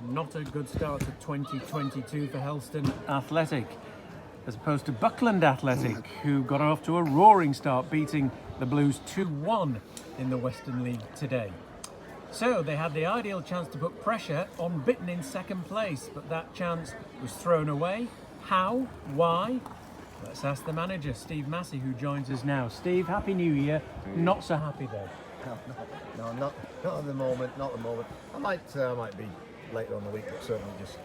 Not a good start to 2022 for Helston Athletic, as opposed to Buckland Athletic, who got off to a roaring start, beating the Blues 2-1 in the Western League today. So they had the ideal chance to put pressure on Bitton in second place, but that chance was thrown away. How? Why? Let's ask the manager, Steve Massey, who joins us now. Steve, Happy New Year. Not so happy though. No, not at the moment. Not at the moment. I might be later on the week, but certainly just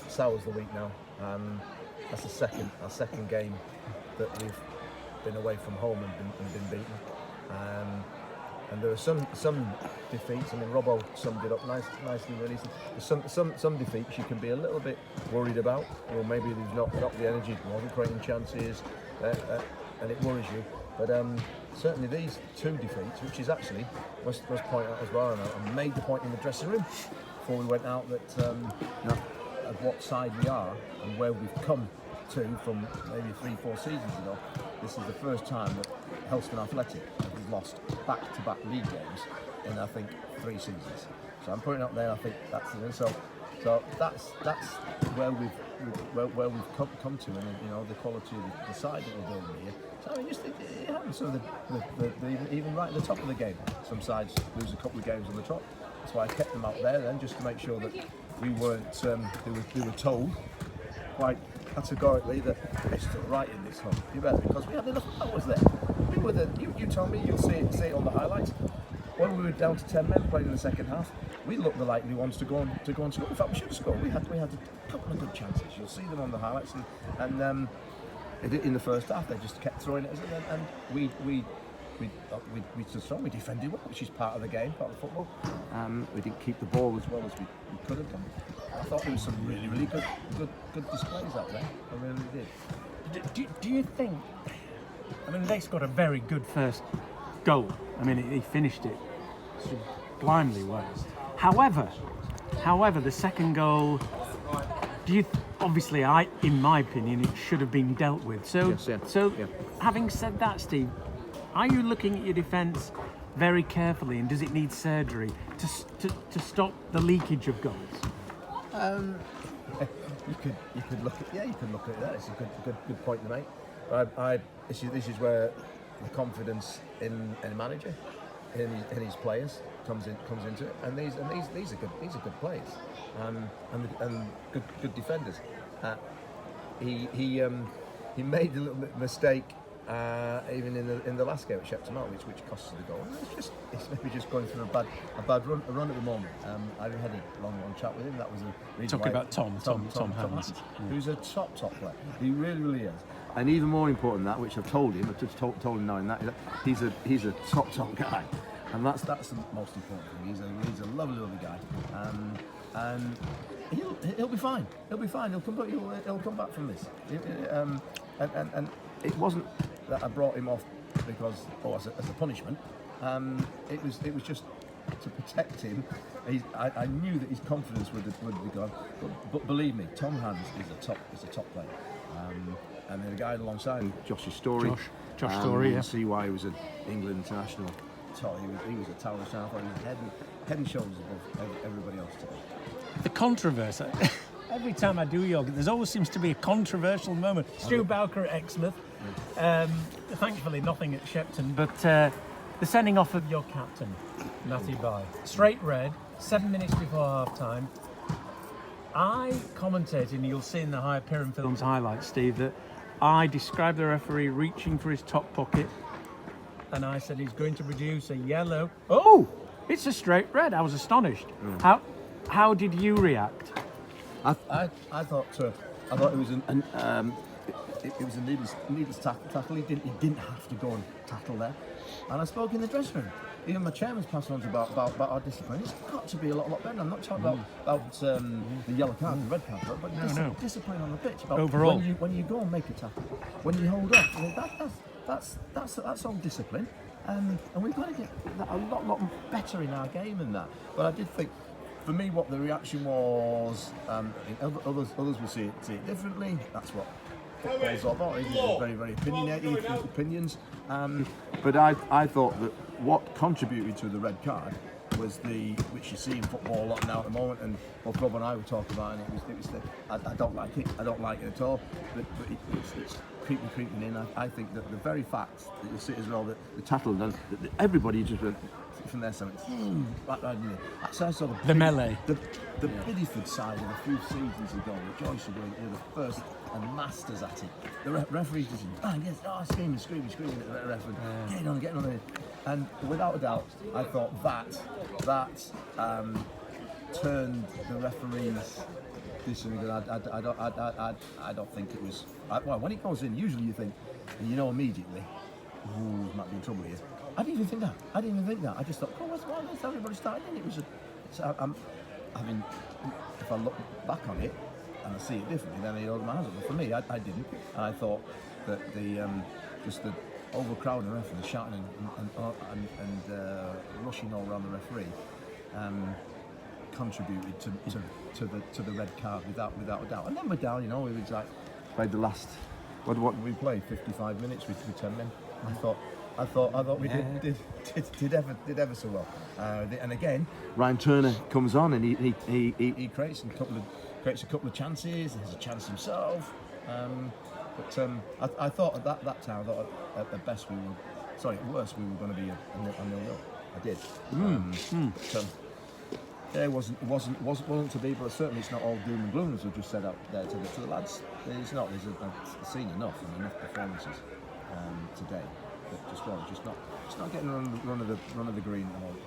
sours the week now. That's our second game that we've been away from home and been beaten. And there are some defeats. I mean, Robbo summed it up nicely, really. There's some defeats you can be a little bit worried about, or maybe there's not the energy, wasn't creating chances, and it worries you. But certainly these two defeats, which is actually must point out as well, and I made the point in the dressing room before we went out that of what side we are and where we've come to from maybe 3-4 seasons ago. This is the first time that Helston Athletic has lost back-to-back league games in I think 3 seasons. So I'm putting up there. I think that's it. So that's where we've come to, and you know the quality of the side that we're building here. So I mean, just it happens. So even right at the top of the game, some sides lose a couple of games on the top. That's why I kept them out there then, just to make sure that we weren't. They were told quite categorically that we're still right in this hunt. You better, because we had enough hours there. We were you told me, you'll see it on the highlights. When we were down to 10 men playing in the second half, we looked the likely ones to go on score. In fact, we should have scored. We had a couple of good chances. You'll see them on the highlights, and in the first half they just kept throwing it at us, and we stood strong. We defended well, which is part of the game, part of football. We didn't keep the ball as well as we could have done. I thought there was some really good displays out there. I really did. Do you think? I mean, they scored a very good first goal. I mean, he finished it sublimely well. However, the second goal. Obviously, in my opinion, it should have been dealt with. So, having said that, Steve, are you looking at your defence very carefully, and does it need surgery to stop the leakage of goals? You could look at it. That it's a good point to make. This is where the confidence in a manager, in his players comes into it, and these are good players, and good defenders. He made a little bit of mistake even in the last game at Shepton Out, which cost us the goal. It's maybe just going through a bad run at the moment. I had a long chat with him. That was a reason talking about Tom Hans, who's a top player. He really is. And even more important than that, which I've told him, told him now, that he's a top guy, and that's the most important thing. He's a lovely guy, and he'll be fine. He'll be fine. He'll come back from this. And it wasn't that I brought him off because as a punishment. It was just to protect him. I knew that his confidence would be gone. But believe me, Tom Hans is a top player. And then the guy alongside Josh's Story. Josh Story, you can see why he was an England international. He was a talent star. He was head and shoulders above everybody else today. The controversy. Every time I do yoga, there always seems to be a controversial moment. Stu Bowker at Exmouth. Thankfully, nothing at Shepton. But the sending off of your captain, Matty Bye. Straight red, 7 minutes before half-time. I commentated, and you'll see in the Hyperion Films highlights, Steve, that I described the referee reaching for his top pocket, and I said he's going to produce a yellow. Oh, it's a straight red. I was astonished. How did you react? I thought it was it was a needless tackle. He didn't have to go and tackle there. And I spoke in the dressing room. Even my chairman's passed on about our discipline. It's got to be a lot better. I'm not talking about the yellow card and the red card, but discipline on the pitch. About overall, when you go and make a tackle, when you hold up, I mean, that's all discipline. And we've got to get a lot better in our game than that. But I did think, for me, what the reaction was, others will see it differently. That's what football's all about. It's very, very opinionated, opinions. But I thought that what contributed to the red card was which you see in football a lot now at the moment, and what Rob and I were talking about, and it was I don't like it. I don't like it at all. But it's creeping in. I think that the very fact that you see as well that the tattle, and everybody just went from their side. That's sort of the melee. The Bideford side of a few seasons ago, the Joyce were the first and masters at it. The referees just screaming at the referee, getting on it. And without a doubt, I thought that turned the referees disagree. I don't think it was. Well, when it goes in, usually you think, you know immediately, might be in trouble here. I didn't even think that. I just thought, why is everybody starting in? It was if I look back on it and I see it differently, then I hold my hands up. But for me, I didn't. And I thought that just the overcrowding the referee, shouting and rushing all around the referee contributed to the red card without a doubt. And then we're down, we was like played the last. What did we play? 55 minutes with 10 men. I thought we did ever so well. And again, Ryan Turner comes on and he creates a couple of chances. There's a chance himself. But I thought at that time, at best at worst we were going to be a 0-0. I did. It wasn't to be, but certainly it's not all doom and gloom as we just said out there to the lads. It's not. I've seen enough performances today. But just not getting run of the green at the moment.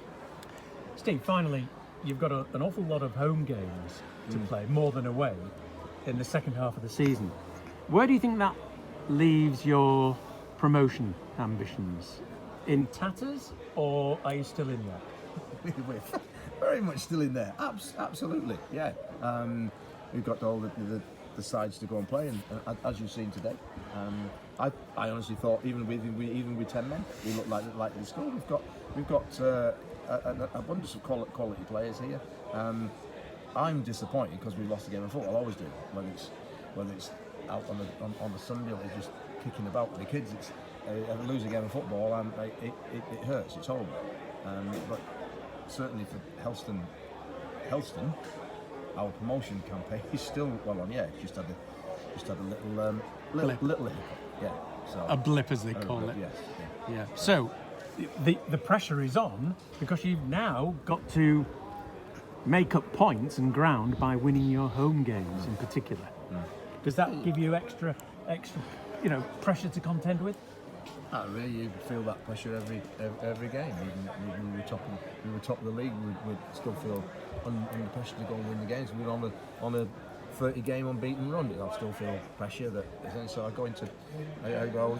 Steve, finally, you've got an awful lot of home games to play, more than away, in the second half of the season. Where do you think that leaves your promotion ambitions? In tatters, or are you still in there? We're very much still in there. Absolutely, yeah. We've got all the sides to go and play, and as you've seen today, I honestly thought even with 10 men, we look like the school. We've got an abundance of quality players here. I'm disappointed because we lost a game of football. I always do, whether it's out on the Sunday or just kicking about with the kids. It's lose a game of football, and it hurts. It's horrible. But certainly for Helston, our promotion campaign is still well on. Yeah, just had a little hiccup. Yeah, so a blip, as they call it. Yes. Yeah. So the pressure is on because you've now got to make up points and ground by winning your home games in particular. Does that give you extra pressure to contend with? Not really. You feel that pressure every game. Even we were top of the league, we'd still feel under pressure to go and win the games. We were on a 30-game unbeaten run. I still feel pressure so I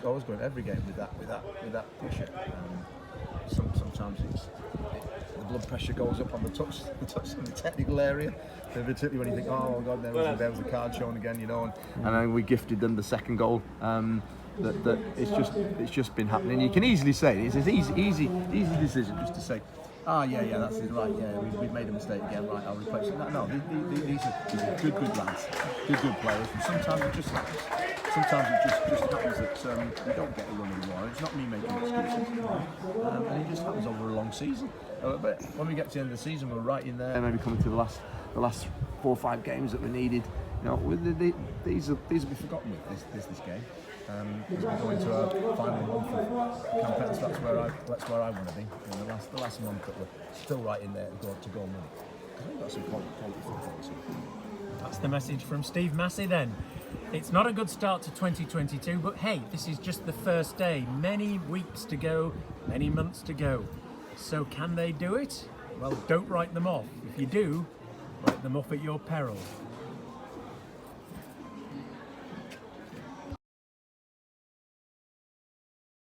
always go in every game with that pressure. Sometimes the blood pressure goes up on the touch in the technical area, particularly when you think, oh God, there was a card shown again, and then we gifted them the second goal. That it's just been happening. You can easily say it's an easy decision just to say, yeah, that's it, right, yeah, we've made a mistake again, right, I'll replace it. No, these are good lads, good players, and sometimes it just happens. Sometimes it just happens that we don't get a run anymore. It's not me making excuses, and it just happens over a long season. But when we get to the end of the season, we're right in there. Maybe coming to the last 4 or 5 games that we needed. These will be forgotten with this game. As we go into our final month of campaigns, that's where I want to be. The last month that we're still right in there to go and win it. I think that's important football. That's the message from Steve Massey then. It's not a good start to 2022, but hey, this is just the first day. Many weeks to go, many months to go. So can they do it? Well, don't write them off. If you do, write them off at your peril.